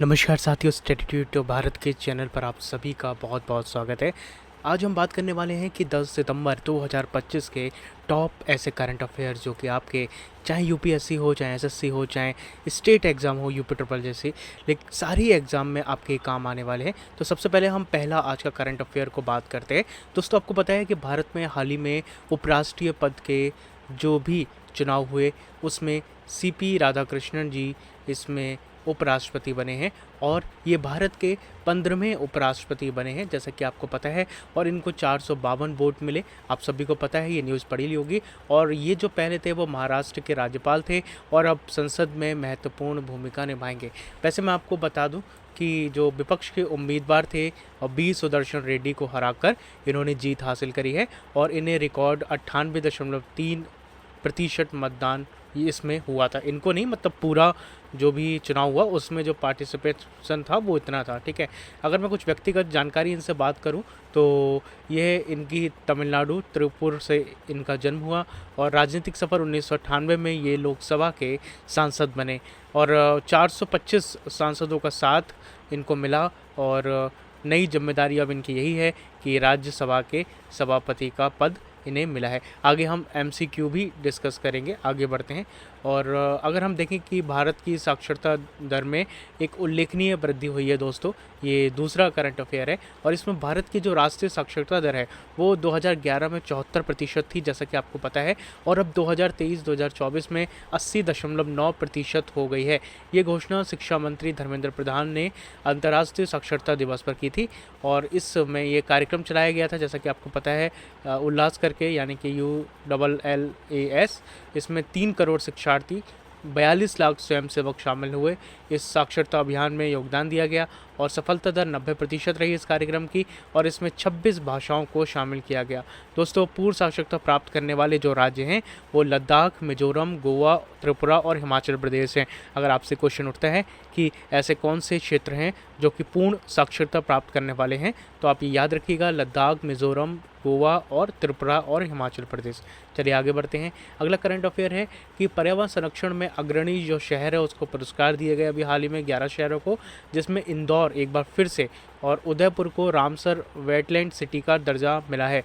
नमस्कार साथियों, स्टैट्यूट भारत के चैनल पर आप सभी का बहुत बहुत स्वागत है। आज हम बात करने वाले हैं कि 10 सितंबर 2025 के टॉप ऐसे करंट अफेयर्स जो कि आपके चाहे यूपीएससी हो, चाहे एसएससी हो, चाहे स्टेट एग्ज़ाम हो, यूपी ट्रिपल जैसी, लेकिन सारी एग्ज़ाम में आपके काम आने वाले हैं। तो सबसे पहले हम पहला आज का करंट अफेयर को बात करते हैं। दोस्तों, आपको पता है कि भारत में हाल ही में उपराष्ट्रीय पद के जो भी चुनाव हुए उसमें सीपी राधाकृष्णन जी इसमें उपराष्ट्रपति बने हैं और ये भारत के 15वें उपराष्ट्रपति बने हैं, जैसा कि आपको पता है। और इनको 452 वोट मिले। आप सभी को पता है, ये न्यूज़ पढ़ी ली होगी। और ये जो पहले थे वो महाराष्ट्र के राज्यपाल थे और अब संसद में महत्वपूर्ण भूमिका निभाएंगे। वैसे मैं आपको बता दूं कि जो विपक्ष के उम्मीदवार थे और बी सुदर्शन रेड्डी को हराकर इन्होंने जीत हासिल करी है और इन्हें रिकॉर्ड 98.3% मतदान ये इसमें हुआ था। इनको नहीं, मतलब पूरा जो भी चुनाव हुआ उसमें जो पार्टिसिपेशन था वो इतना था। ठीक है, अगर मैं कुछ व्यक्तिगत जानकारी इनसे बात करूं तो यह इनकी तमिलनाडु त्रिपुर से इनका जन्म हुआ और राजनीतिक सफ़र 1998 में ये लोकसभा के सांसद बने और 425 सांसदों का साथ इनको मिला और नई जिम्मेदारी अब इनकी यही है कि राज्यसभा के सभापति का पद इन्हें मिला है। आगे हम एमसीक्यू भी डिस्कस करेंगे। आगे बढ़ते हैं और अगर हम देखें कि भारत की साक्षरता दर में एक उल्लेखनीय वृद्धि हुई है दोस्तों, ये दूसरा करंट अफेयर है और इसमें भारत की जो राष्ट्रीय साक्षरता दर है वो 2011 में 74% थी, जैसा कि आपको पता है, और अब 2023-2024 में 80.9% हो गई है। ये घोषणा शिक्षा मंत्री धर्मेंद्र प्रधान ने अंतर्राष्ट्रीय साक्षरता दिवस पर की थी और इसमें ये कार्यक्रम चलाया गया था, जैसा कि आपको पता है, उल्लास करके, यानी कि ULLAS। इसमें 3 करोड़ शिक्षार्थी, 42 लाख स्वयंसेवक शामिल हुए। इस साक्षरता अभियान में योगदान दिया गया और सफलता दर 90% रही इस कार्यक्रम की और इसमें 26 भाषाओं को शामिल किया गया। दोस्तों, पूर्ण साक्षरता प्राप्त करने वाले जो राज्य हैं वो लद्दाख, मिजोरम, गोवा, त्रिपुरा और हिमाचल प्रदेश हैं। अगर आपसे क्वेश्चन उठता है कि ऐसे कौन से क्षेत्र हैं जो कि पूर्ण साक्षरता प्राप्त करने वाले हैं, तो आप ये याद रखिएगा, लद्दाख, मिजोरम, गोवा और त्रिपुरा और हिमाचल प्रदेश। चलिए आगे बढ़ते हैं। अगला करंट अफेयर है कि पर्यावरण संरक्षण में अग्रणी जो शहर है उसको पुरस्कार दिए गए अभी हाल ही में 11 शहरों को, जिसमें इंदौर एक बार फिर से और उदयपुर को रामसर वेटलैंड सिटी का दर्जा मिला है।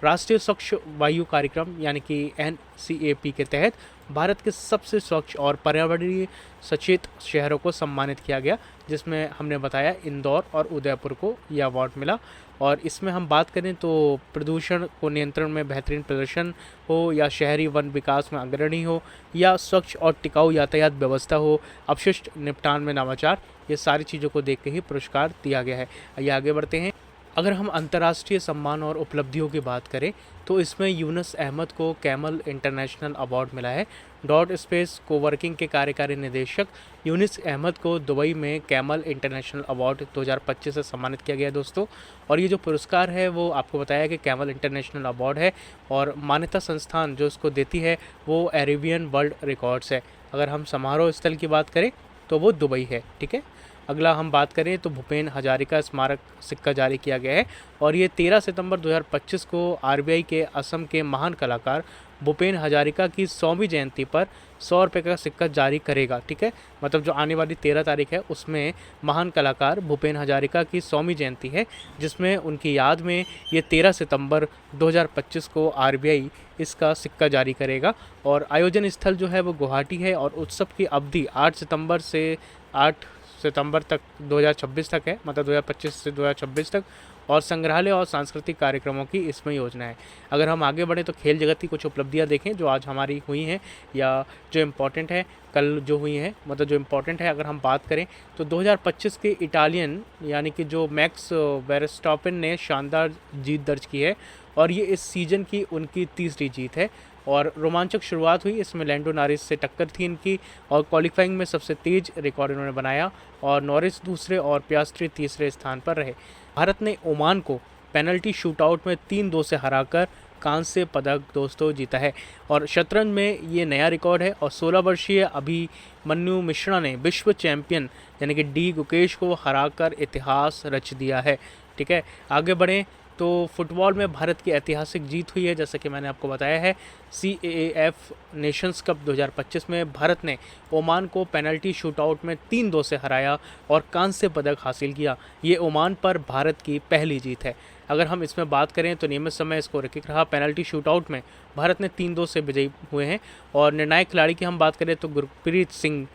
राष्ट्रीय स्वच्छ वायु कार्यक्रम यानी कि NCAP के तहत भारत के सबसे स्वच्छ और पर्यावरणीय सचेत शहरों को सम्मानित किया गया, जिसमें हमने बताया इंदौर और उदयपुर को यह अवार्ड मिला। और इसमें हम बात करें तो प्रदूषण को नियंत्रण में बेहतरीन प्रदर्शन हो, या शहरी वन विकास में अग्रणी हो, या स्वच्छ और टिकाऊ यातायात व्यवस्था हो, अपशिष्ट निपटान में नवाचार, ये सारी चीज़ों को देख के ही पुरस्कार दिया गया है। आइए आगे बढ़ते हैं। अगर हम अंतर्राष्ट्रीय सम्मान और उपलब्धियों की बात करें तो इसमें यूनुस अहमद को कैमल इंटरनेशनल अवार्ड मिला है। डॉट स्पेस कोवर्किंग के कार्यकारी निदेशक यूनुस अहमद को दुबई में कैमल इंटरनेशनल अवार्ड 2025 से सम्मानित किया गया दोस्तों। और ये जो पुरस्कार है वो आपको बताया कि कैमल इंटरनेशनल अवार्ड है और मान्यता संस्थान जो इसको देती है वो अरेबियन वर्ल्ड रिकॉर्ड्स है। अगर हम समारोह स्थल की बात करें तो वो दुबई है। ठीक है, अगला हम बात करें तो भूपेन हजारिका स्मारक सिक्का जारी किया गया है और ये 13 सितंबर 2025 को RBI के असम के महान कलाकार भूपेन हजारिका की 100वीं जयंती पर 100 रुपये का सिक्का जारी करेगा। ठीक है, मतलब जो आने वाली 13 तारीख है उसमें महान कलाकार भूपेन हजारिका की 100वीं जयंती है, जिसमें उनकी याद में ये 13 सितंबर 2025 को RBI इसका सिक्का जारी करेगा। और आयोजन स्थल जो है वो गुवाहाटी है और उत्सव की अवधि 8 सितंबर से 8 सितंबर तक 2026 तक है, मतलब 2025 से 2026 तक। और संग्रहालय और सांस्कृतिक कार्यक्रमों की इसमें योजना है। अगर हम आगे बढ़ें तो खेल जगत की कुछ उपलब्धियां देखें जो आज हमारी हुई हैं या जो इम्पोर्टेंट है कल जो हुई हैं, मतलब जो इम्पोर्टेंट है। अगर हम बात करें तो 2025 के इटालियन यानी कि जो मैक्स वेरस्टॉपेन ने शानदार जीत दर्ज की है और ये इस सीज़न की उनकी तीसरी जीत है और रोमांचक शुरुआत हुई। इसमें लैंडो नॉरिस से टक्कर थी इनकी और क्वालिफाइंग में सबसे तेज रिकॉर्ड इन्होंने बनाया और नॉरिस दूसरे और पियास्ट्री तीसरे स्थान पर रहे। भारत ने ओमान को पेनल्टी शूटआउट में 3-2 से हराकर कांस्य पदक दोस्तों जीता है। और शतरंज में ये नया रिकॉर्ड है और 16 वर्षीय अभिमन्यु मिश्रा ने विश्व चैंपियन यानी कि D गुकेश को हराकर इतिहास रच दिया है। ठीक है, आगे बढ़ें तो फुटबॉल में भारत की ऐतिहासिक जीत हुई है, जैसा कि मैंने आपको बताया है। CAAF नेशंस कप 2025 में भारत ने ओमान को पेनल्टी शूटआउट में 3-2 से हराया और कांस्य पदक हासिल किया। ये ओमान पर भारत की पहली जीत है। अगर हम इसमें बात करें तो नियमित समय स्कोर एक रहा। पेनल्टी शूटआउट में भारत ने 3-2 से विजयी हुए हैं। और निर्णायक खिलाड़ी की हम बात करें तो गुरप्रीत सिंह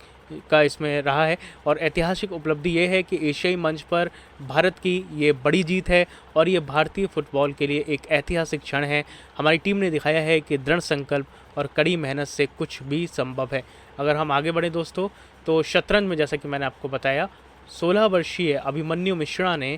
का इसमें रहा है। और ऐतिहासिक उपलब्धि ये है कि एशियाई मंच पर भारत की ये बड़ी जीत है और ये भारतीय फुटबॉल के लिए एक ऐतिहासिक क्षण है। हमारी टीम ने दिखाया है कि दृढ़ संकल्प और कड़ी मेहनत से कुछ भी संभव है। अगर हम आगे बढ़ें दोस्तों, तो शतरंज में जैसा कि मैंने आपको बताया, 16 वर्षीय अभिमन्यु मिश्रा ने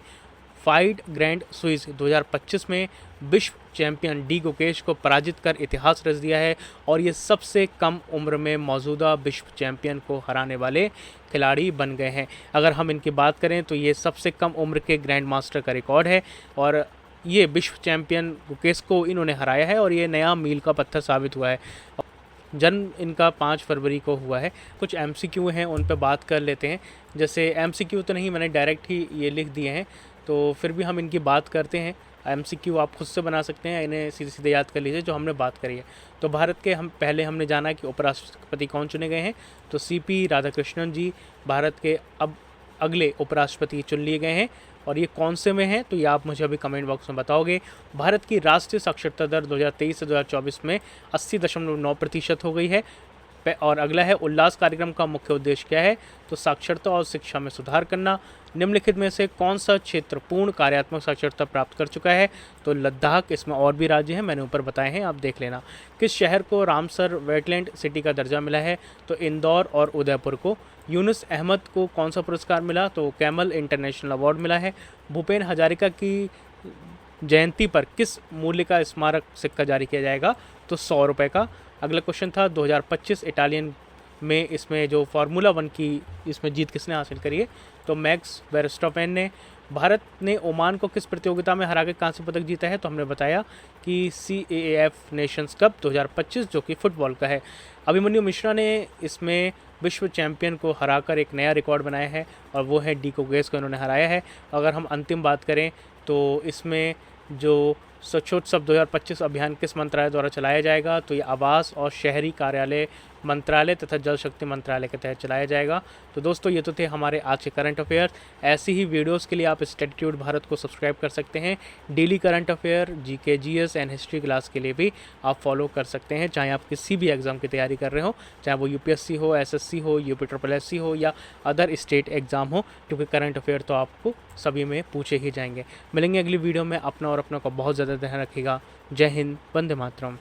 फाइट ग्रैंड स्विस 2025 में विश्व चैंपियन डी गुकेश को पराजित कर इतिहास रच दिया है और ये सबसे कम उम्र में मौजूदा विश्व चैंपियन को हराने वाले खिलाड़ी बन गए हैं। अगर हम इनकी बात करें तो ये सबसे कम उम्र के ग्रैंड मास्टर का रिकॉर्ड है और ये विश्व चैंपियन गुकेश को इन्होंने हराया है और ये नया मील का पत्थर साबित हुआ है। जन्म इनका 5 फरवरी को हुआ है। कुछ MCQ हैं, उन पर बात कर लेते हैं। जैसे MCQ तो नहीं, मैंने डायरेक्ट ही ये लिख दिए हैं, तो फिर भी हम इनकी बात करते हैं। MCQ आप खुद से बना सकते हैं, इन्हें सीधे सीधे याद कर लीजिए जो हमने बात करी है। तो भारत के हमने जाना कि उपराष्ट्रपति कौन चुने गए हैं, तो CP राधाकृष्णन जी भारत के अब अगले उपराष्ट्रपति चुन लिए गए हैं। और ये कौन से में हैं, तो ये आप मुझे अभी कमेंट बॉक्स में बताओगे। भारत की राष्ट्रीय साक्षरता दर 2023 से 2024 में 80.9% हो गई है। और अगला है, उल्लास कार्यक्रम का मुख्य उद्देश्य क्या है, तो साक्षरता और शिक्षा में सुधार करना। निम्नलिखित में से कौन सा क्षेत्र पूर्ण कार्यात्मक साक्षरता प्राप्त कर चुका है, तो लद्दाख। इसमें और भी राज्य हैं, मैंने ऊपर बताए हैं, आप देख लेना। किस शहर को रामसर वेटलैंड सिटी का दर्जा मिला है, तो इंदौर और उदयपुर को। यूनुस अहमद को कौन सा पुरस्कार मिला, तो कैमल इंटरनेशनल अवार्ड मिला है। भूपेन हजारिका की जयंती पर किस मूल्य का स्मारक सिक्का जारी किया जाएगा, तो 100 रुपये का। अगला क्वेश्चन था 2025 इटालियन में इसमें जो फार्मूला 1 की इसमें जीत किसने हासिल करी है, तो मैक्स वेरस्टैपेन ने। भारत ने ओमान को किस प्रतियोगिता में हराकर कांस्य पदक जीता है, तो हमने बताया कि CAAF नेशंस कप 2025 जो कि फुटबॉल का है। अभिमन्यु मिश्रा ने इसमें विश्व चैंपियन को हराकर एक नया रिकॉर्ड बनाया है और वो है डी गुकेश को इन्होंने हराया है। अगर हम अंतिम बात करें तो इसमें जो स्वच्छोत्सव 2025 अभियान किस मंत्रालय द्वारा चलाया जाएगा, तो ये आवास और शहरी कार्यालय मंत्रालय तथा जल शक्ति मंत्रालय के तहत चलाया जाएगा। तो दोस्तों ये तो थे हमारे आज के करंट अफेयर। ऐसी ही वीडियोस के लिए आप स्टैटिट्यूड भारत को सब्सक्राइब कर सकते हैं। Daily current affair, GK GS and history class के लिए भी आप फॉलो कर सकते हैं, चाहे आप किसी भी एग्ज़ाम की तैयारी कर रहे हो, चाहे वो UPSC हो, SSC हो, UPSSC हो या अदर स्टेट एग्ज़ाम हो, क्योंकि करंट अफेयर तो आपको सभी में पूछे ही जाएंगे। मिलेंगे अगली वीडियो में। अपना और अपनों का बहुत ज़्यादा ध्यान रखिएगा। जय हिंद, वंदे मातरम।